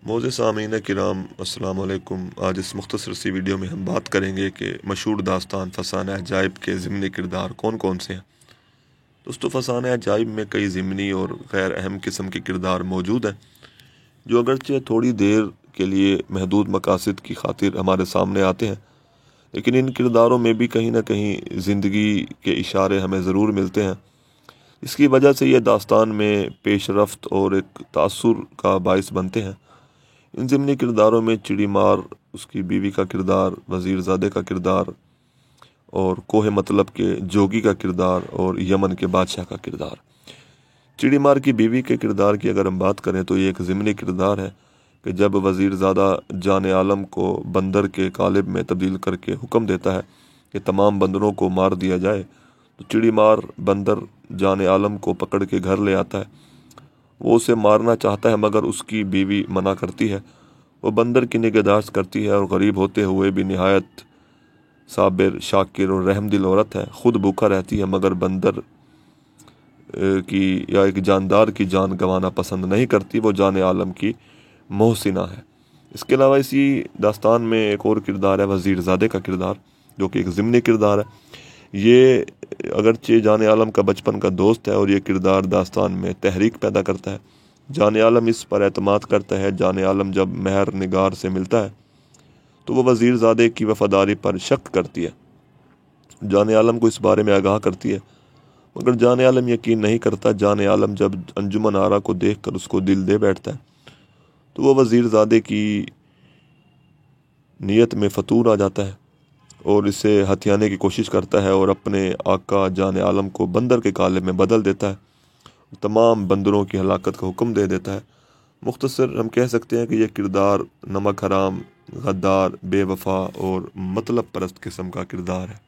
मोअज़्ज़िज़ सामीन किराम अस्सलाम वालेकुम। आज इस मुख्तसर सी वीडियो में हम बात करेंगे कि मशहूर दास्तान फ़साने अजाइब के ज़िमनी किरदार कौन कौन से हैं। दोस्तों, फ़साने अजाइब में कई ज़िमनी और गैर अहम किस्म के किरदार मौजूद हैं जो अगरचे थोड़ी देर के लिए महदूद मकासद की खातिर हमारे सामने आते हैं, लेकिन इन किरदारों में भी कहीं ना कहीं ज़िंदगी के इशारे हमें ज़रूर मिलते हैं। इसकी वजह से ये दास्तान में पेश रफ्त और एक तासुर का बाइस बनते हैं। इन ज़िमनी किरदारों में चिड़ी मार, उसकी बीवी का किरदार, वज़ीरज़ादे का किरदार और कोहे मतलब के जोगी का किरदार और यमन के बादशाह का किरदार। चिड़ी मार की बीवी के किरदार की अगर हम बात करें तो ये एक ज़िमनी किरदार है कि जब वज़ीरज़ादा जान आलम को बंदर के कालिब में तब्दील करके हुक्म देता है कि तमाम बंदरों को मार दिया जाए, तो चिड़ी मार बंदर जान आलम को पकड़ के घर ले आता है। वो उसे मारना चाहता है मगर उसकी बीवी मना करती है। वो बंदर की निगहदाश्त करती है और गरीब होते हुए भी निहायत साबिर, शाकिर और रहमदिल औरत है। खुद भूखा रहती है मगर बंदर की या एक जानदार की जान गंवाना पसंद नहीं करती। वो जान आलम की मोहसिना है। इसके अलावा इसी दास्तान में एक और किरदार है वज़ीरज़ादे का किरदार, जो कि एक ज़िमनी किरदार है। ये अगरचे जान आलम का बचपन का दोस्त है और ये किरदार दास्तान में तहरीक पैदा करता है। जान आलम इस पर एतमाद करता है। जान आलम जब महर निगार से मिलता है तो वो वज़ीरज़ादे की वफ़ादारी पर शक करती है। जान आलम को इस बारे में आगाह करती है मगर जान आलम यकीन नहीं करता। जान आलम जब अंजुमन आरा को देख कर उसको दिल दे बैठता है तो वो वज़ीरज़ादे की नीयत में फतूर आ जाता है और इसे हथियाने की कोशिश करता है और अपने आका जान आलम को बंदर के कालिब में बदल देता है। तमाम बंदरों की हलाकत का हुक्म दे देता है। मुख्तसर हम कह सकते हैं कि यह किरदार नमक हराम, गद्दार, बेवफा और मतलब परस्त किस्म का किरदार है।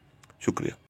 शुक्रिया।